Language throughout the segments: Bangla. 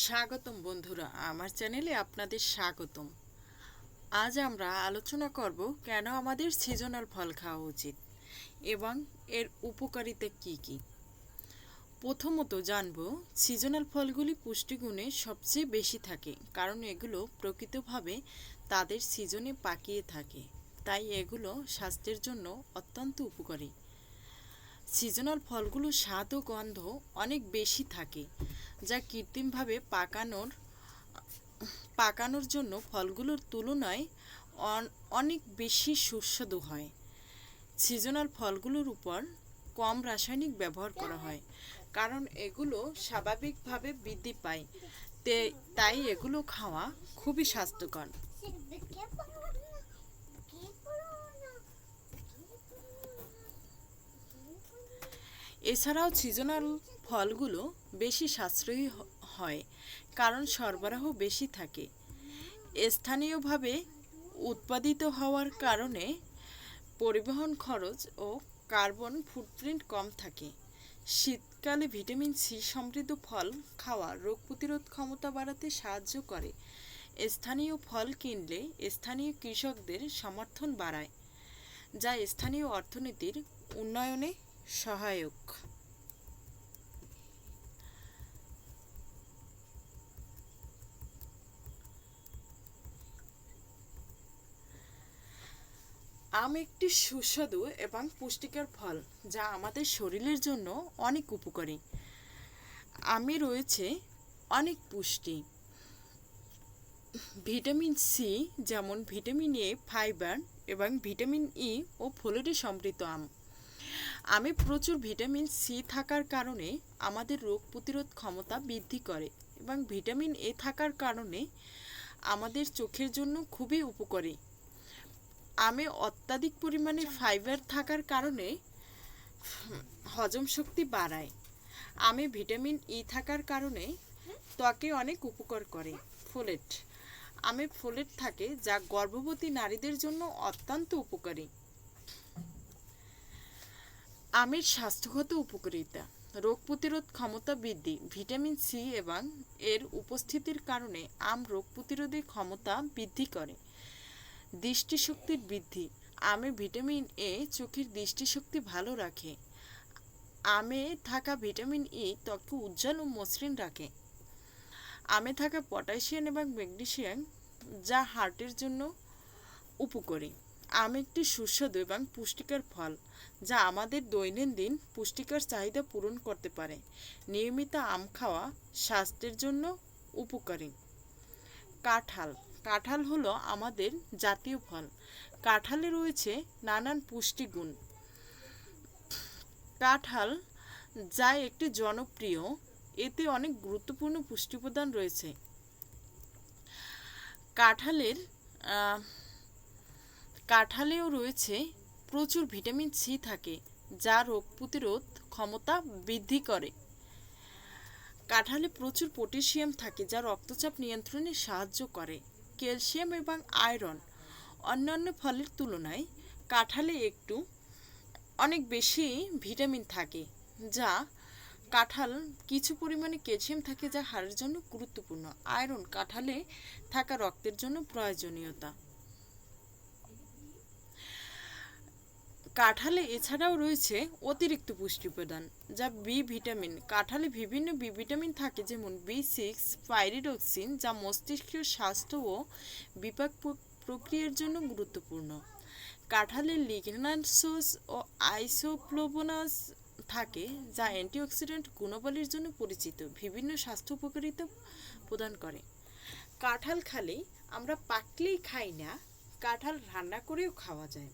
স্বাগতম বন্ধুরা, আমার চ্যানেলে আপনাদের স্বাগতম। আজ আমরা আলোচনা করব কেন আমাদের সিজনাল ফল খাওয়া উচিত এবং এর উপকারিতা কি কি। প্রথমত জানব, সিজনাল ফলগুলি পুষ্টিগুণে সবচেয়ে বেশি থাকে কারণ এগুলো প্রকৃতভাবে তাদের সিজনে পাকিয়ে থাকে, তাই এগুলো স্বাস্থ্যের জন্য অত্যন্ত উপকারী। সিজনাল ফলগুলোর স্বাদ ও গন্ধ অনেক বেশি থাকে, যা কৃত্রিমভাবে পাকানোর জন্য ফলগুলোর তুলনায় অনেক বেশি সুস্বাদু হয়। সিজনাল ফলগুলোর উপর কম রাসায়নিক ব্যবহার করা হয় কারণ এগুলো স্বাভাবিকভাবে বৃদ্ধি পায়, তাই এগুলো খাওয়া খুবই স্বাস্থ্যকর। এছাড়াও সিজনাল ফলগুলো বেশি সাশ্রয়ী হয় কারণ সরবরাহ বেশি থাকে। স্থানীয়ভাবে উৎপাদিত হওয়ার কারণে পরিবহন খরচ ও কার্বন ফুটপ্রিন্ট কম থাকে। শীতকালে ভিটামিন সি সমৃদ্ধ ফল খাওয়া রোগ প্রতিরোধ ক্ষমতা বাড়াতে সাহায্য করে। স্থানীয় ফল কিনলে স্থানীয় কৃষকদের সমর্থন বাড়ায়, যা স্থানীয় অর্থনীতির উন্নয়নে সহায়ক। আম একটি সুস্বাদু এবং পুষ্টিকর ফল যা আমাদের শরীরের জন্য অনেক উপকারী। আমে রয়েছে অনেক পুষ্টি, ভিটামিন সি যেমন ভিটামিন এ, ফাইবার এবং ভিটামিন ই ও ফোলেটে সমৃদ্ধ। আমে প্রচুর ভিটামিন সি থাকার কারণে আমাদের রোগ প্রতিরোধ ক্ষমতা বৃদ্ধি করে এবং ভিটামিন এ থাকার কারণে আমাদের চোখের জন্য খুবই উপকারী। আমে অত্যাধিক পরিমাণে ফাইবার থাকার কারণে হজম শক্তি বাড়ায়। আমে ভিটামিন ই থাকার কারণে ত্বকে অনেক উপকার করে। ফোলেট, আমে ফোলেট থাকে যা গর্ভবতী নারীদের জন্য অত্যন্ত উপকারী। আমের স্বাস্থ্যগত উপকারিতা: রোগ প্রতিরোধ ক্ষমতা বৃদ্ধি, ভিটামিন সি এবং এর উপস্থিতির কারণে আম রোগ প্রতিরোধের ক্ষমতা বৃদ্ধি করে। দৃষ্টিশক্তির বৃদ্ধি, আমে ভিটামিন এ চোখের দৃষ্টিশক্তি ভালো রাখে। আমে থাকা ভিটামিন ই ত্বককে উজ্জ্বল ও মসৃণ রাখে। আমে থাকা পটাশিয়াম এবং ম্যাগনেসিয়াম যা হার্টের জন্য উপকারী। আম একটি সুস্বাদু এবং পুষ্টিকর ফল যা আমাদের দৈনন্দিন পুষ্টিকর চাহিদা পূরণ করতে পারে। নিয়মিত আম খাওয়া স্বাস্থ্যের জন্য উপকারী। কাঁঠাল, কাঁঠাল হলো আমাদের জাতীয় ফল। কাঁঠালে রয়েছে নানান পুষ্টিগুণ। কাঁঠাল যা একটি জনপ্রিয়, এতে অনেক গুরুত্বপূর্ণ পুষ্টি উপাদান রয়েছে। কাঁঠালেও রয়েছে প্রচুর ভিটামিন সি থাকে যা রোগ প্রতিরোধ ক্ষমতা বৃদ্ধি করে। কাঁঠালে প্রচুর পটাশিয়াম থাকে যা রক্তচাপ নিয়ন্ত্রণে সাহায্য করে। ক্যালসিয়াম এবং আয়রন অন্যান্য ফলের তুলনায় কাঁঠালে অনেক বেশি ভিটামিন থাকে, যা কাঁঠাল কিছু পরিমাণে ক্যালসিয়াম থাকে যা হাড়ের জন্য গুরুত্বপূর্ণ। আয়রন কাঁঠালে থাকা রক্তের জন্য প্রয়োজনীয়তা। কাঁঠালে এছাড়াও রয়েছে অতিরিক্ত পুষ্টি উপাদান যা বি ভিটামিন। কাঁঠালে বিভিন্ন বি ভিটামিন থাকে যেমন বি6, পাইরিডক্সিন যা মস্তিষ্কের স্বাস্থ্য ও বিপাক প্রক্রিয়ার জন্য গুরুত্বপূর্ণ। কাঁঠালে লিগনান্সোস ও আইসোফ্লেভোনাস থাকে যা অ্যান্টিঅক্সিডেন্ট গুণাবলীর জন্য পরিচিত, বিভিন্ন স্বাস্থ্য উপকারিতা প্রদান করে। কাঁঠাল আমরা পাকলেই খাই না, কাঁঠাল রান্না করেও খাওয়া যায়।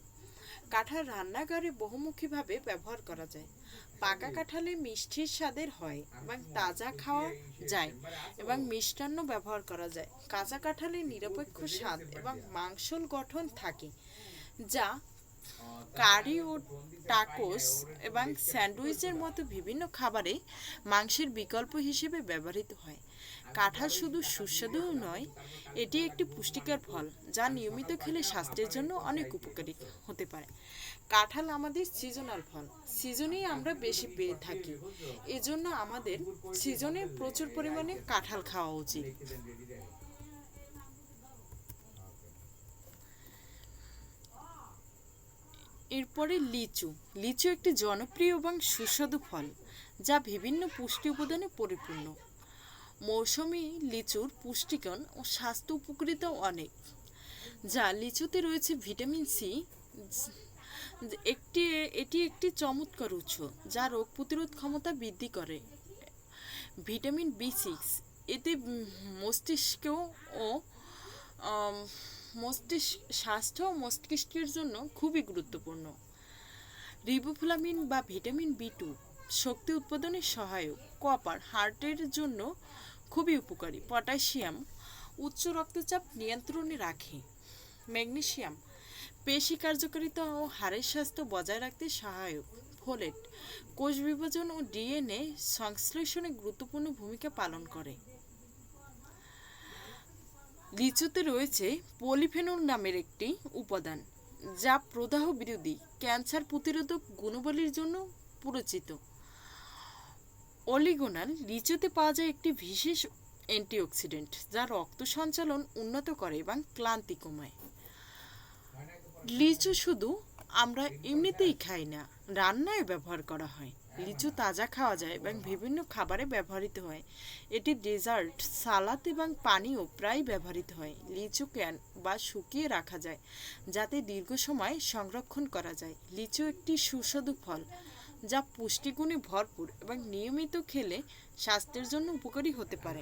কাঁঠাল রান্নাঘরে বহুমুখীভাবে ব্যবহার করা যায়। পাকা কাঁঠালে মিষ্টির স্বাদের হয় এবং তাজা খাওয়া যায় এবং মিষ্টান্ন ব্যবহার করা যায়। কাঁচা কাঁঠালে নিরপেক্ষ স্বাদ এবং মাংসল গঠন থাকে, যা কারি ও টাকোস এবং স্যান্ডউইচের মতো বিভিন্ন খাবারে মাংসের বিকল্প হিসেবে ব্যবহৃত হয়। কাঁঠাল শুধু সুস্বাদু নয়, এটি একটি পুষ্টিকর ফল যা নিয়মিত খেলে স্বাস্থ্যের জন্য অনেক উপকারী হতে পারে। কাঁঠাল আমাদের সিজনাল ফল, সিজনেই আমরা বেশি পেয়ে থাকি, এজন্য আমাদের সিজনে প্রচুর পরিমাণে কাঁঠাল খাওয়া উচিত। এরপরে লিচু। লিচু একটি জনপ্রিয় এবং সুস্বাদু ফল যা বিভিন্ন পুষ্টি উপাদানে পরিপূর্ণ। মৌসুমী লিচুর পুষ্টিগুণ ও স্বাস্থ্য উপকারিতা অনেক। যা লিচুতে রয়েছে ভিটামিন সি, এটি একটি চমৎকার উৎস যা রোগ প্রতিরোধ ক্ষমতা বৃদ্ধি করে। ভিটামিন বি6 এতে মস্তিষ্ক ও আম, স্বাস্থ্য ও মস্তিষ্কের জন্য খুবই গুরুত্বপূর্ণ। রিবোফ্লাভিন বা ভিটামিন বি2 শক্তি উৎপাদনে সহায়ক। কপার হার্টের জন্য খুবই উপকারী। পটাশিয়াম উচ্চ রক্তচাপ নিয়ন্ত্রণে রাখে। ম্যাগনেসিয়াম পেশি কার্যকারিতা ও হাড়ের স্বাস্থ্য বজায় রাখতে সহায়ক। ফোলেট কোষ বিভাজন ও ডিএনএ সংশ্লেষণে গুরুত্বপূর্ণ ভূমিকা পালন করে। লিচুতে রয়েছে পলিফেনল নামের একটি উপাদান যা প্রদাহ বিরোধী, ক্যান্সার প্রতিরোধক গুণাবলীর জন্য পরিচিত। অলিগোনাল লিচুতে পাওয়া যায় একটি বিশেষ অ্যান্টিঅক্সিডেন্ট যা রক্ত সঞ্চালন উন্নত করে এবং ক্লান্তি কমায়। লিচু শুধু আমরা এমনিতেই খাই না, রান্নায় ব্যবহার করা হয়। লিচু তাজা খাওয়া যায় এবং বিভিন্ন খাবারে ব্যবহৃত হয়। এটি ডেজার্ট, সালাদ এবং পানীয় প্রায় ব্যবহৃত হয়। লিচু ক্যান বা শুকিয়ে রাখা যায় যাতে দীর্ঘ সময় সংরক্ষণ করা যায়। লিচু একটি সুস্বাদু ফল যা পুষ্টিগুণে ভরপুর এবং নিয়মিত খেলে স্বাস্থ্যের জন্য উপকারী হতে পারে।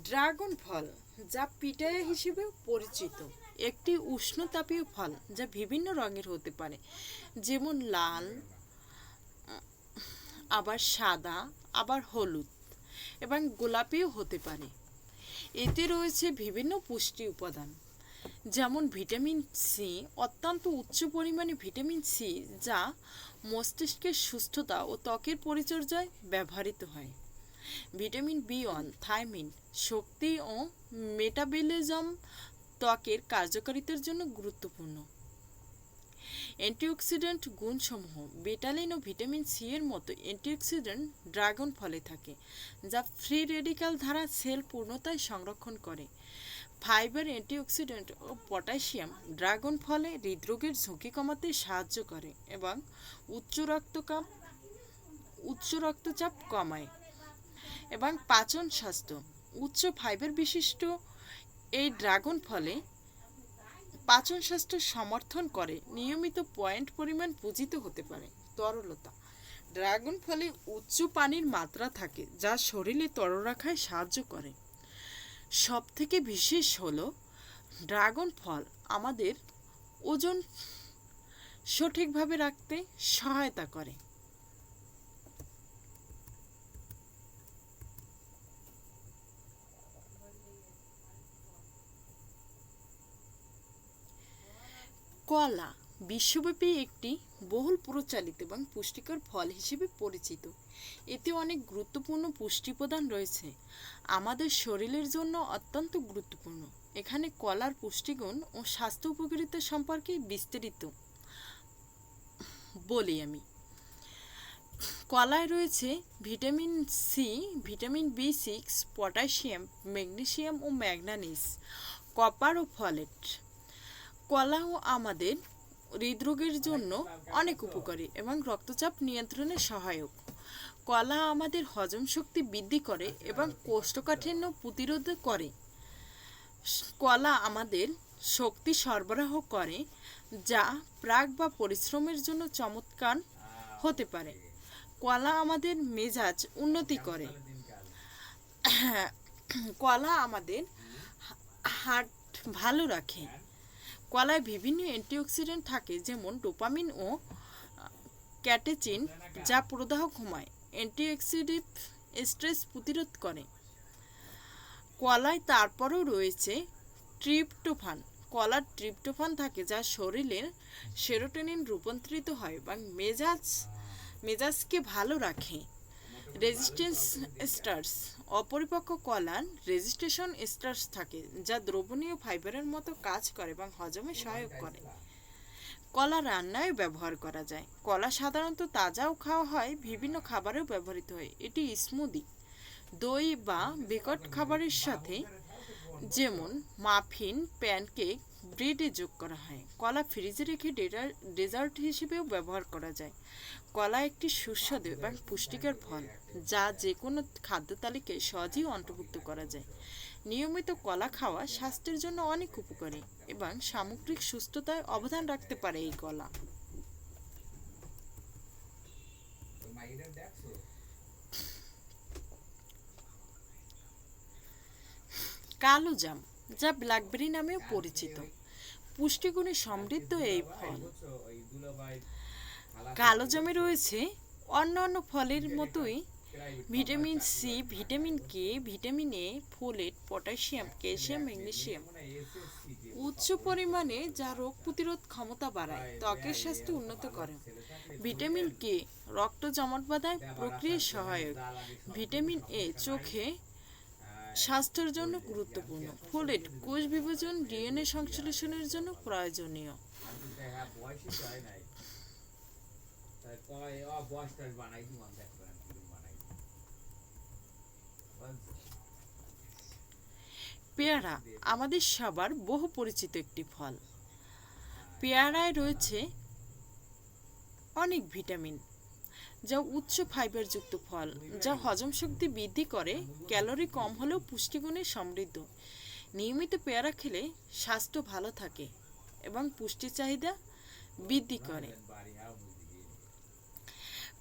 ড্রাগন ফল, যা পিটায়া হিসেবে পরিচিত, একটি উষ্ণতাপীয় ফল যা বিভিন্ন রঙের হতে পারে, যেমন লাল, আবার সাদা, আবার হলুদ এবং গোলাপিও হতে পারে। এতে রয়েছে বিভিন্ন পুষ্টি উপাদান, যেমন ভিটামিন সি, অত্যন্ত উচ্চ পরিমাণে ভিটামিন সি যা মস্তিষ্কের সুস্থতা ও ত্বকের পরিচর্যায় ব্যবহৃত হয়। ভিটামিন বি1 থাইমিন শক্তি ও মেটাবলিজম ত্বকের কার্যকারিতার জন্য গুরুত্বপূর্ণ। অ্যান্টিঅক্সিডেন্ট গুণসমূহ, বেটালিন ও ভিটামিন সি এর মতো অ্যান্টিঅক্সিডেন্ট ড্রাগন ফলে থাকে যা ফ্রি রেডিক্যাল দ্বারা সেল পূর্ণতায় সংরক্ষণ করে। ফাইবার, অ্যান্টিঅক্সিডেন্ট ও পটাশিয়াম ড্রাগন ফলে হৃদরোগের ঝুঁকি কমাতে সাহায্য করে এবং উচ্চ রক্তচাপ কমায় এবং পাচন স্বাস্থ্য। উচ্চ ফাইবার বিশিষ্ট এই ড্রাগন ফলে পাচন স্বাস্থ্য সমর্থন করে। নিয়মিত পয়েন্ট পরিমাণ পূজিত হতে পারে। তরলতা, ড্রাগন ফলে উচ্চ পানির মাত্রা থাকে যা শরীরে তরল রাখায় সাহায্য করে। সবথেকে বিশেষ হলো ড্রাগন ফল আমাদের ওজন সঠিকভাবে রাখতে সহায়তা করে। কলা বিশ্বব্যাপী একটি বহুল প্রচলিত এবং পুষ্টিকর ফল হিসেবে পরিচিত। এতে অনেক গুরুত্বপূর্ণ পুষ্টি উপাদান রয়েছে, আমাদের শরীরের জন্য অত্যন্ত গুরুত্বপূর্ণ। এখানে কলার পুষ্টিগুণ ও স্বাস্থ্য উপকারিতা সম্পর্কে বিস্তারিত বলি আমি। কলায় রয়েছে ভিটামিন সি, ভিটামিন বি6, পটাশিয়াম, ম্যাগনেসিয়াম ও ম্যাঙ্গানিজ, কপার ও ফলেট। কলাও আমাদের হৃদরোগের জন্য অনেক উপকারী এবং রক্তচাপ নিয়ন্ত্রণে সহায়ক। কলা আমাদের হজম শক্তি বৃদ্ধি করে এবং কোষ্ঠকাঠিন্য প্রতিরোধ করে। কলা আমাদের শক্তি সরবরাহ করে যা প্রাক বা পরিশ্রমের জন্য চমৎকার হতে পারে। কলা আমাদের মেজাজ উন্নতি করে। কলা আমাদের হার্ট ভালো রাখে। কলায় বিভিন্ন অ্যান্টিঅক্সিডেন্ট থাকে, যেমন ডোপামিন ও ক্যাটেচিন যা প্রদাহ কমায়। অ্যান্টিঅক্সিডেন্ট স্ট্রেস প্রতিরোধ করে। কলায় তারপরও রয়েছে ট্রিপ্টোফান। কলার ট্রিপ্টোফান থাকে যা শরীরের সেরোটোনিন রূপান্তরিত হয় এবং মেজাজকে ভালো রাখে। Resistance starch. অপরিপক্ক কলার রেজিস্ট্রেশন স্টার্স থাকে যা দ্রবণীয় ফাইবারের মতো কাজ করে এবং হজমে সহায়ক করে। কলা রান্নায় ব্যবহার করা যায়। কলা সাধারণত তাজাও খাওয়া হয়, বিভিন্ন খাবারেও ব্যবহৃত হয়। এটি স্মুদি, দই বা বেকড খাবারের সাথে যেমন মাফিন, প্যানকেক, ব্রেডে যোগ করা হয়। কলা ফ্রিজে রেখে ডেজার্ট হিসেবেও ব্যবহার করা যায়। কলা একটি সুস্বাদু এবং পুষ্টিকর ফল যা যে কোনো খাদ্য তালিকায় সহজেই অন্তর্ভুক্ত করা যায়। নিয়মিত কলা খাওয়া স্বাস্থ্যের জন্য অনেক উপকারী এবং সামগ্রিক সুস্থতায় অবদান রাখতে পারে এই কলা। কালো জাম, যা ব্ল্যাকবেরি নামেও পরিচিত, পুষ্টিগুণে সমৃদ্ধ এই ফল। কালো জামে রয়েছে অন্যান্য ফলের মতোই vitamin C, vitamin K, vitamin A, folate, potassium, calcium, magnesium উচ্চ পরিমাণে, যা রোগ প্রতিরোধ ক্ষমতা বাড়ায়, ত্বকের স্বাস্থ্য উন্নত করে। ভিটামিন কে রক্ত জমাট বাঁধায় প্রক্রিয়ায় সহায়ক। ভিটামিন এ চোখে স্বাস্থ্যের জন্য গুরুত্বপূর্ণ। ফোলেট কোষ বিভাজন, ডিএনএ সংশ্লেষণের জন্য প্রয়োজনীয়। পেয়ারা আমাদের সবার বহু পরিচিত একটি ফল। পেয়ারায় রয়েছে অনেক ভিটামিন, যা উচ্চ ফাইবারযুক্ত ফল, যা হজম শক্তি বৃদ্ধি করে, ক্যালোরি কম হলেও পুষ্টিগুণে সমৃদ্ধ। নিয়মিত পেয়ারা খেলে স্বাস্থ্য ভালো থাকে এবং পুষ্টি চাহিদা বৃদ্ধি করে।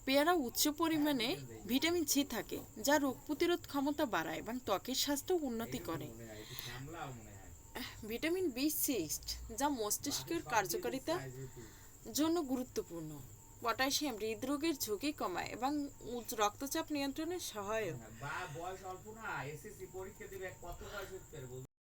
পেয়ারা উচ্চ পরিমাণে ভিটামিন সি থাকে, যা রোগ প্রতিরোধ ক্ষমতা বাড়ায় এবং ত্বকের স্বাস্থ্য উন্নতি করে। ভিটামিন বি6, যা মস্তিষ্কের কার্যকারিতার জন্য গুরুত্বপূর্ণ। পটাশিয়াম হৃদরোগের ঝুঁকি কমায় এবং রক্তচাপ নিয়ন্ত্রণে সহায়ক।